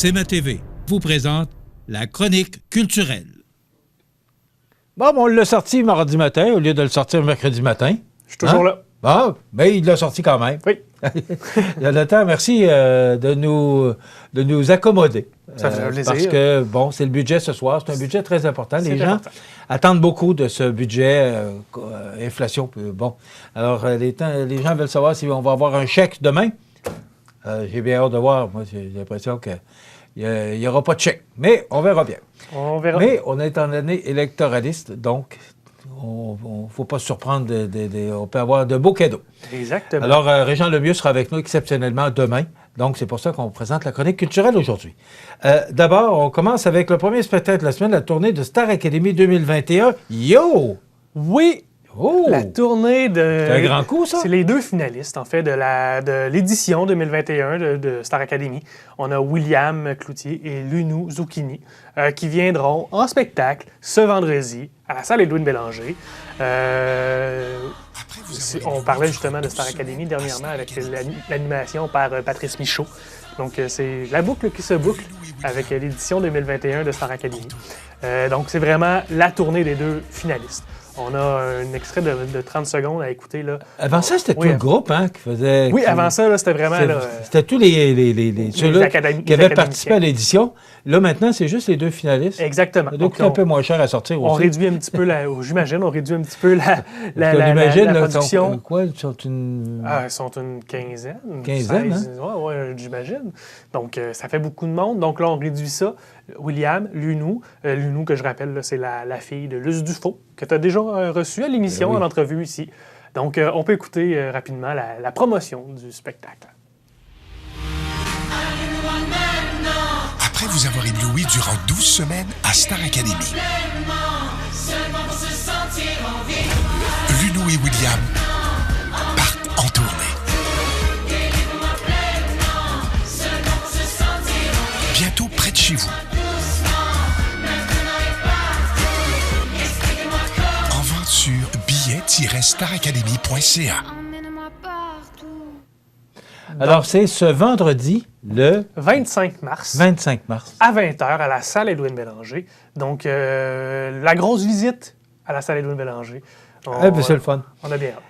CMA-TV vous présente la chronique culturelle. Bon, on l'a sorti mardi matin au lieu de le sortir mercredi matin. Je suis toujours là. Bon, mais il l'a sorti quand même. Oui. Jonathan, merci de nous accommoder. Ça fait plaisir. Parce que, bon, c'est le budget ce soir. C'est un budget très important. Les gens important. attendent beaucoup de ce budget inflation. Bon, alors, les gens veulent savoir si on va avoir un chèque demain. J'ai bien hâte de voir. Moi, j'ai l'impression qu'il n'y aura pas de chèque. Mais on verra bien. On verra. Mais on est en année électoraliste, donc on ne faut pas se surprendre. On peut avoir de beaux cadeaux. Exactement. Alors, Régent Lemieux sera avec nous exceptionnellement demain. Donc, c'est pour ça qu'on présente la chronique culturelle aujourd'hui. D'abord, on commence avec le premier spectacle de la semaine, la tournée de Star Academy 2021. Yo! Oui! Oh! La tournée de... C'est un grand coup, ça? C'est les deux finalistes, en fait, de l'édition 2021 de Star Academy. On a William Cloutier et Lunou Zucchini qui viendront en spectacle ce vendredi à la salle Edwin Bélanger. On parlait justement de Star Academy dernièrement avec l'animation par Patrice Michaud. Donc, c'est la boucle qui se boucle avec l'édition 2021 de Star Academy. Donc, c'est vraiment la tournée des deux finalistes. On a un extrait de 30 secondes à écouter. Là. Avant ça, c'était tout le groupe qui faisait... Oui, avant ça, là, c'était vraiment... C'était tous ceux-là qui avaient participé à l'édition. Là, maintenant, c'est juste les deux finalistes. Exactement. Ça doit coûter un peu moins cher à sortir aussi. On réduit un petit peu, j'imagine, on réduit un petit peu la production. Ils sont une... Ils sont une quinzaine. Quinzaine, 16, hein? Oui, j'imagine. Donc, ça fait beaucoup de monde. Donc là, on réduit ça. William, Lunou, que je rappelle, là, c'est la fille de Luce Dufaux, que tu as déjà reçue à l'émission, en entrevue ici. Donc, on peut écouter rapidement la promotion du spectacle. Après vous avoir ébloui durant 12 semaines à Star Academy, Lunou et William partent en tournée. Bientôt près de chez vous. En vente sur billets-staracademy.ca. Alors, c'est ce vendredi, le 25 mars. 25 mars. À 20h, à la salle Edwin Bélanger. Donc, la grosse visite à la salle Edwin Bélanger. C'est le fun. On a bien hâte.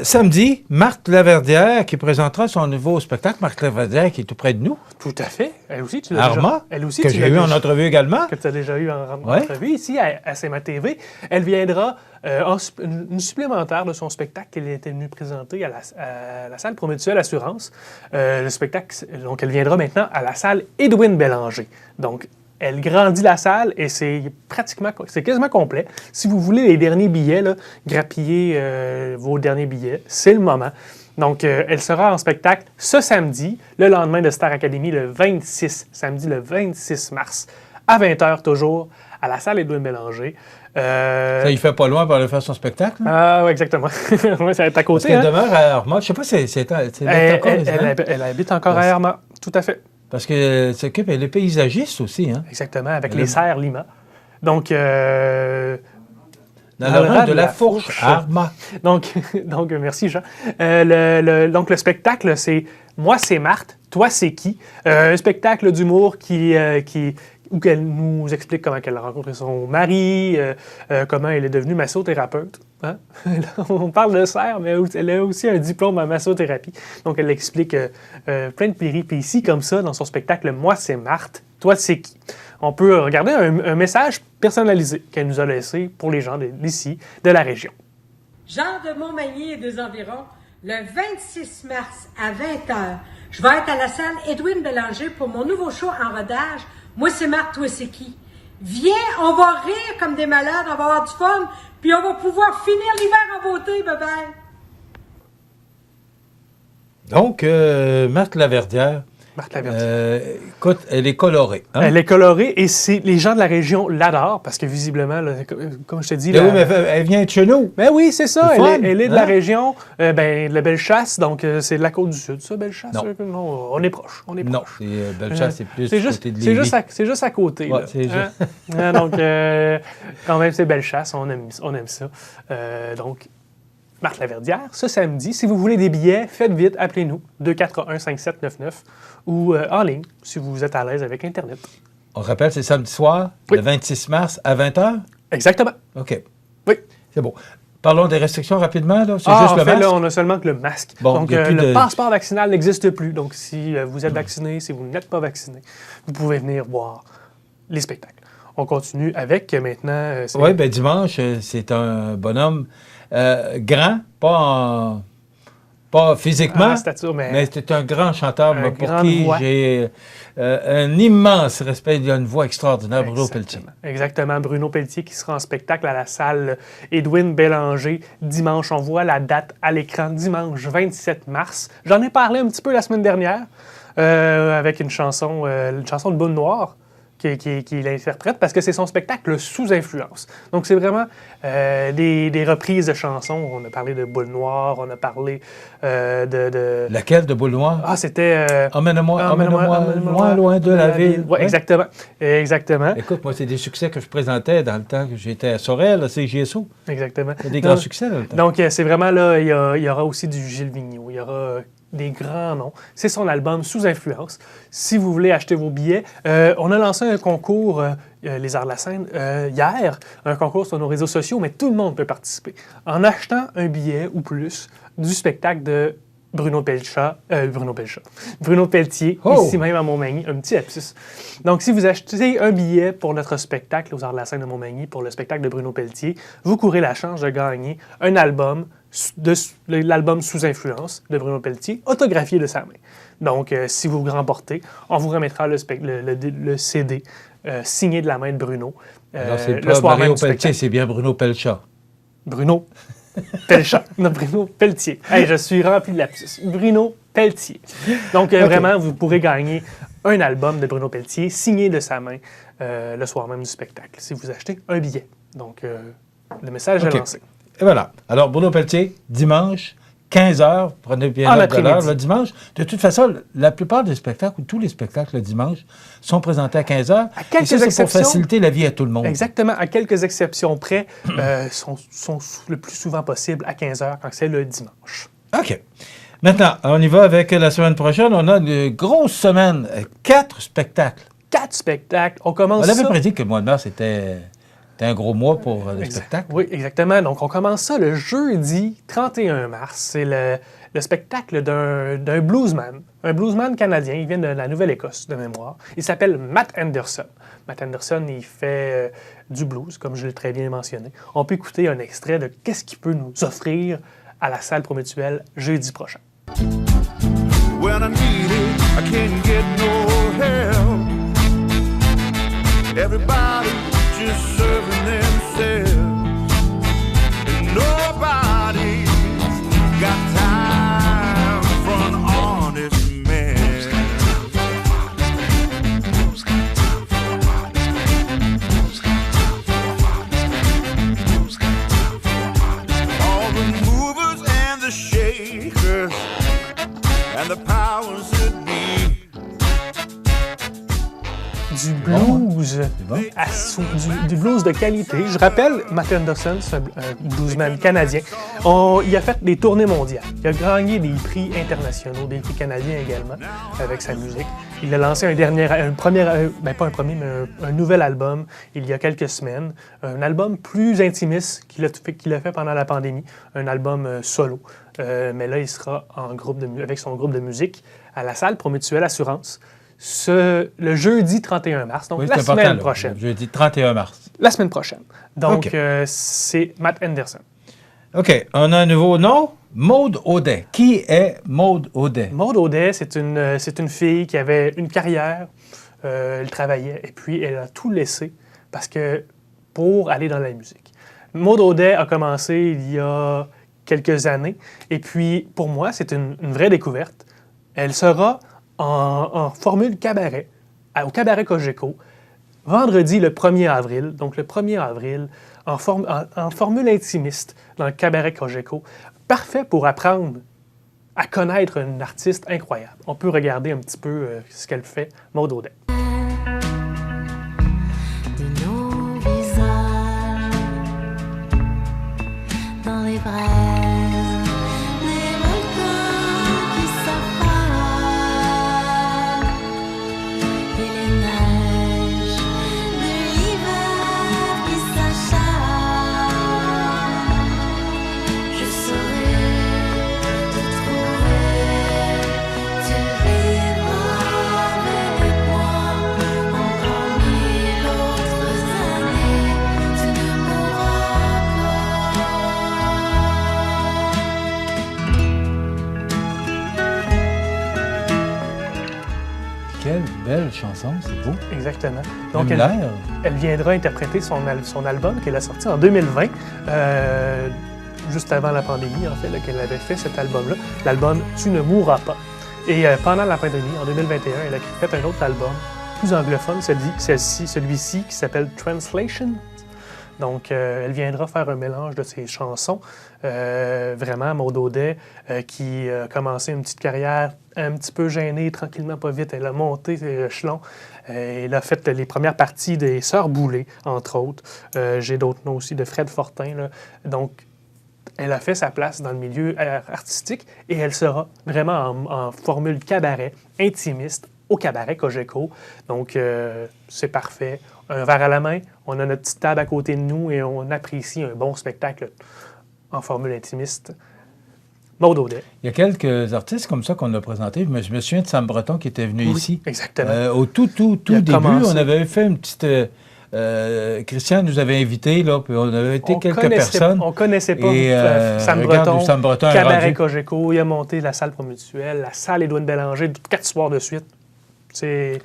Samedi, Marthe Laverdière qui présentera son nouveau spectacle. Marthe Laverdière qui est tout près de nous. Tout à fait. Elle aussi, tu l'as Arma, déjà... Elle aussi, que j'ai eu en entrevue également. Que tu as déjà eu en entrevue ici à CMA-TV. Elle viendra une supplémentaire de son spectacle qu'elle était venue présenter à la salle Promutuelle Assurance. Le spectacle, donc elle viendra maintenant à la salle Edwin Bélanger. Donc, elle grandit la salle et c'est quasiment complet. Si vous voulez les derniers billets, là, grappiller vos derniers billets, c'est le moment. Donc, elle sera en spectacle ce samedi, le lendemain de Star Academy, samedi le 26 mars, à 20h toujours, à la salle Edwin Bélanger. Ça, il fait pas loin pour aller faire son spectacle? Ah oui, exactement. Ouais, ça va être à côté. Parce qu'elle demeure à Arma. Je ne sais pas si c'est encore elle habite encore à Arma, tout à fait. Parce qu'elle s'occupe, elle est paysagiste aussi, hein? Exactement, avec les serres Lima. Donc, dans le rang de la Fourche, Arma. Donc, merci, Jean. Donc, le spectacle, c'est « Moi, c'est Marthe, toi, c'est qui? » Un spectacle d'humour où elle nous explique comment elle a rencontré son mari, comment elle est devenue massothérapeute. Hein? On parle de serre, mais elle a aussi un diplôme en massothérapie. Donc, elle explique plein de péripéties comme ça dans son spectacle « Moi, c'est Marthe, toi, c'est qui? » On peut regarder un message personnalisé qu'elle nous a laissé pour les gens d'ici, de la région. Jean de Montmagny et des environs, le 26 mars à 20h, je vais être à la salle Edwin Bélanger pour mon nouveau show en rodage. Moi, c'est Marthe, toi, c'est qui? Viens, on va rire comme des malades, on va avoir du fun, puis on va pouvoir finir l'hiver en beauté, bye-bye. Donc, Marthe Laverdière. Marthe Laverdière. Écoute, elle est colorée. Hein? Elle est colorée et les gens de la région l'adorent parce que visiblement, là, comme je te dis... Oui, mais elle vient de chez nous. Ben oui, c'est ça. Elle est de la région de la Bellechasse, donc c'est de la Côte-du-Sud, ça, Bellechasse? Non, on est proche. Non, Bellechasse, c'est plus du côté de Lévis. C'est juste à côté. Ouais, donc, quand même, c'est Bellechasse, on aime ça. Donc, Marthe Laverdière, ce samedi. Si vous voulez des billets, faites vite, appelez-nous, 241-5799, ou en ligne, si vous êtes à l'aise avec Internet. On rappelle, c'est samedi soir, Oui. le 26 mars, à 20h? Exactement. OK. Oui. C'est bon. Parlons des restrictions rapidement. Là. C'est Ah, juste en le fait, masque? là, on a seulement que le masque. Bon, Donc, il y a plus le de- passeport vaccinal n'existe plus. Donc, si vous êtes vacciné, si vous n'êtes pas vacciné, vous pouvez venir voir les spectacles. On continue avec maintenant... c'est- Oui, bien dimanche, c'est un bonhomme grand, pas physiquement, Ah, stature, mais mais c'est un grand chanteur Un moi, pour grande qui voix. j'ai un immense respect. Il a une voix extraordinaire, Bruno Pelletier. Exactement. Bruno Pelletier qui sera en spectacle à la salle Edwin Bélanger dimanche. On voit la date à l'écran, dimanche 27 mars. J'en ai parlé un petit peu la semaine dernière avec une chanson de Boule Noire qui l'interprète parce que c'est son spectacle sous influence. Donc, c'est vraiment des reprises de chansons. On a parlé de Boule Noire, on a parlé de... Laquelle de Boule Noire? Ah, c'était... Emmène-moi loin, loin de la ville. Oui, Ouais. exactement. Exactement. Écoute, moi, c'est des succès que je présentais dans le temps que j'étais à Sorel, à CGSO. Exactement. C'est des grands succès dans le temps. Donc, c'est vraiment là, il y aura aussi du Gilles Vigneault, il y aura des grands noms. C'est son album Sous influence. Si vous voulez acheter vos billets, on a lancé un concours, Les Arts de la Scène, hier, un concours sur nos réseaux sociaux, mais tout le monde peut participer. En achetant un billet ou plus du spectacle de Bruno Pelletier, Oh! ici même à Montmagny, un petit lapsus. Donc, si vous achetez un billet pour notre spectacle aux Arts de la Scène de Montmagny, pour le spectacle de Bruno Pelletier, vous courez la chance de gagner un album, l'album Sous influence de Bruno Pelletier, autographié de sa main. Donc, si vous le remportez, on vous remettra le CD signé de la main de Bruno. Alors, c'est le pas soir même Mario du Pelletier, spectacle. c'est bien Bruno Pelchat. Bruno Pelchat. Non, Bruno Pelletier. Hey, je suis rempli de lapsus. Bruno Pelletier. Donc, vraiment, vous pourrez gagner un album de Bruno Pelletier signé de sa main le soir même du spectacle, si vous achetez un billet. Donc, le message OK. est lancé. Et voilà. Alors, Bruno Pelletier, dimanche, 15h, prenez bien En note de l'heure, après-midi. le dimanche. De toute façon, la plupart des spectacles, ou tous les spectacles le dimanche, sont présentés à 15h. À quelques Et ça, c'est pour exceptions. faciliter la vie à tout le monde. Exactement. À quelques exceptions près, sont le plus souvent possible à 15h quand c'est le dimanche. OK. Maintenant, on y va avec la semaine prochaine. On a une grosse semaine, 4 spectacles. 4 spectacles. On On commence avait ça... prédit que le mois de mars était un gros mois pour le spectacle. Oui, exactement. Donc, on commence ça le jeudi 31 mars. C'est le spectacle d'un bluesman, un bluesman canadien. Il vient de la Nouvelle-Écosse, de mémoire. Il s'appelle Matt Anderson. Matt Anderson, il fait du blues, comme je l'ai très bien mentionné. On peut écouter un extrait de qu'est-ce qu'il peut nous offrir à la salle Promutuelle jeudi prochain. When I need it, I can't get no help. Everybody just serving themselves. And nobody's got time for an honest man. All the movers and the shakers and the powers that be. Du blues, bon. du blues de qualité. Je rappelle, Matt Anderson, c'est un bluesman canadien. Il a fait des tournées mondiales. Il a gagné des prix internationaux, des prix canadiens également, avec sa musique. Il a lancé un nouvel album il y a quelques semaines. Un album plus intimiste qu'il a fait pendant la pandémie. Un album solo. Mais là, il sera avec son groupe de musique à la salle Promutuelle Assurance. Le jeudi 31 mars, donc Oui, la c'est important, semaine là. prochaine. Jeudi 31 mars. La semaine prochaine. Donc, OK. c'est Matt Anderson. OK. On a un nouveau nom. Maude Audet. Qui est Maude Audet? Maude Audet, c'est une fille qui avait une carrière. Elle travaillait et puis elle a tout laissé pour aller dans la musique. Maude Audet a commencé il y a quelques années et puis pour moi, c'est une vraie découverte. Elle sera en formule cabaret, au Cabaret Cogeco, vendredi le 1er avril. Donc le 1er avril, en formule intimiste dans le Cabaret Cogeco. Parfait pour apprendre à connaître une artiste incroyable. On peut regarder un petit peu ce qu'elle fait, Maude Audet. De nos visages dans les brèves chanson, c'est beau. Exactement. Donc, Même l'air. elle viendra interpréter son album qu'elle a sorti en 2020, juste avant la pandémie, en fait, là, qu'elle avait fait cet album-là, l'album « Tu ne mourras pas ». Et pendant la pandémie, en 2021, elle a fait un autre album, plus anglophone, celui-ci qui s'appelle « Translation ». Donc, elle viendra faire un mélange de ses chansons. Vraiment, Maud Audet, qui a commencé une petite carrière un petit peu gênée, tranquillement, pas vite. Elle a monté ses échelons. Elle a fait les premières parties des Sœurs Boulay, entre autres. J'ai d'autres noms aussi, de Fred Fortin. Là. Donc, elle a fait sa place dans le milieu artistique et elle sera vraiment en formule cabaret, intimiste, au cabaret Cogeco. Donc, c'est parfait. Un verre à la main, on a notre petite table à côté de nous et on apprécie un bon spectacle en formule intimiste. Maud Audet. Il y a quelques artistes comme ça qu'on a présentés. Je me souviens de Sam Breton qui était venu ici. Exactement. Au tout début, on avait fait une petite... Christian nous avait invités, là, puis on avait été quelques personnes. On ne connaissait pas Sam Breton, cabaret Cogeco, il a monté la salle Promutuelle, la salle Édouine Bélanger, 4 soirs de suite. C'est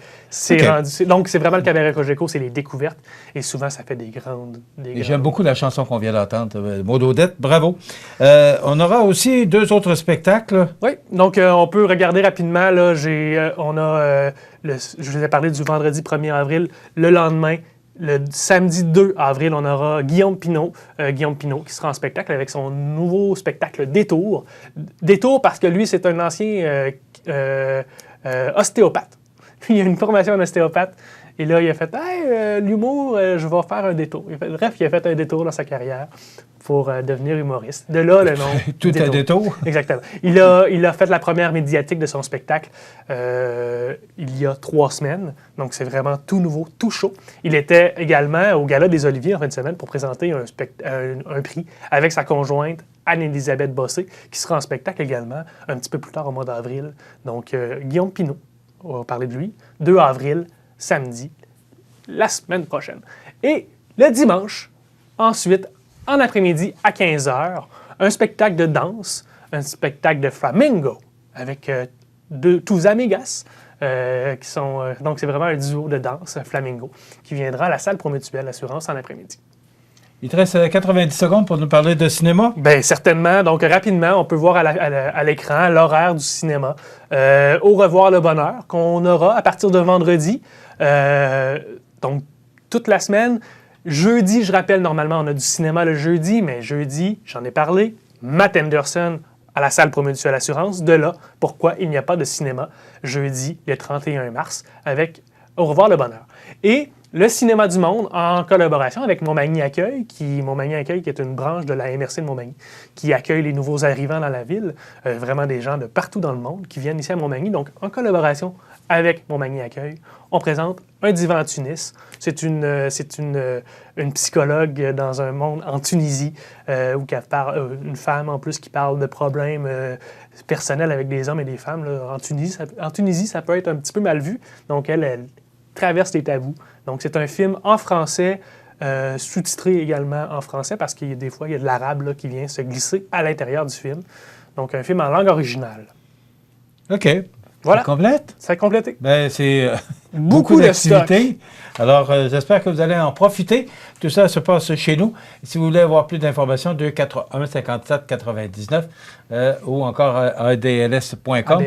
rendu. Donc, c'est vraiment le cabaret Cogeco, c'est les découvertes. Et souvent, ça fait des grandes. J'aime beaucoup la chanson qu'on vient d'entendre. Maud Audet, bravo. On aura aussi 2 autres spectacles. Oui, donc on peut regarder rapidement. Là, je vous ai parlé du vendredi 1er avril. Le lendemain, le samedi 2 avril, on aura Guillaume Pinault qui sera en spectacle avec son nouveau spectacle Détour. Détour parce que lui, c'est un ancien ostéopathe. Il a une formation en ostéopathe. Et là, il a fait hey, l'humour, je vais faire un détour. Il a fait un détour dans sa carrière pour devenir humoriste. De là, le nom. Tout un détour. Exactement. Il a fait la première médiatique de son spectacle il y a 3 semaines. Donc, c'est vraiment tout nouveau, tout chaud. Il était également au Gala des Oliviers en fin de semaine pour présenter un prix avec sa conjointe Anne-Élisabeth Bossé, qui sera en spectacle également un petit peu plus tard au mois d'avril. Donc, Guillaume Pinault, on va parler de lui, 2 avril, samedi, la semaine prochaine. Et le dimanche, ensuite, en après-midi, à 15h, un spectacle de danse, un spectacle de flamenco, avec tous amigas, qui sont... donc, c'est vraiment un duo de danse, flamenco, qui viendra à la salle Promutuelle Assurance en après-midi. Il te reste 90 secondes pour nous parler de cinéma? Bien, certainement. Donc, rapidement, on peut voir à l'écran l'horaire du cinéma. Au revoir le bonheur, qu'on aura à partir de vendredi. Donc, toute la semaine. Jeudi, je rappelle, normalement, on a du cinéma le jeudi, mais jeudi, j'en ai parlé, Matt Anderson à la salle Promutuelle Assurance. De là, pourquoi il n'y a pas de cinéma jeudi, le 31 mars, avec Au revoir le bonheur. Et le Cinéma du Monde, en collaboration avec Montmagny Accueil, qui est une branche de la MRC de Montmagny, qui accueille les nouveaux arrivants dans la ville, vraiment des gens de partout dans le monde qui viennent ici à Montmagny. Donc, en collaboration avec Montmagny Accueil, on présente Un divan à Tunis. C'est une psychologue dans un monde en Tunisie, où une femme en plus qui parle de problèmes personnels avec des hommes et des femmes. Là. En Tunisie, ça peut être un petit peu mal vu. Donc, elle traverse les tabous. Donc, c'est un film en français, sous-titré également en français, parce qu'il y a des fois, il y a de l'arabe là, qui vient se glisser à l'intérieur du film. Donc, un film en langue originale. OK. Voilà. Ça complète? Ça a complété. Bien, c'est beaucoup d'activités. Alors, j'espère que vous allez en profiter. Tout ça se passe chez nous. Si vous voulez avoir plus d'informations, 241-57-99 ou encore adls.com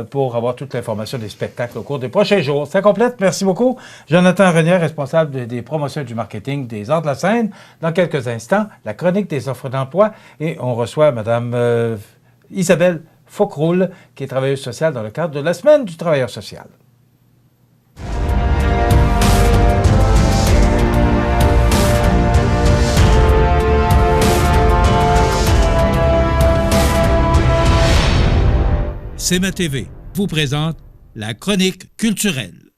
pour avoir toute l'information des spectacles au cours des prochains jours. Ça complète. Merci beaucoup. Jonathan Renier, responsable des promotions du marketing des Arts de la Scène. Dans quelques instants, la chronique des offres d'emploi. Et on reçoit Mme Isabelle Faucroul, qui est travailleuse sociale dans le cadre de la Semaine du travailleur social. CMA TV vous présente la chronique culturelle.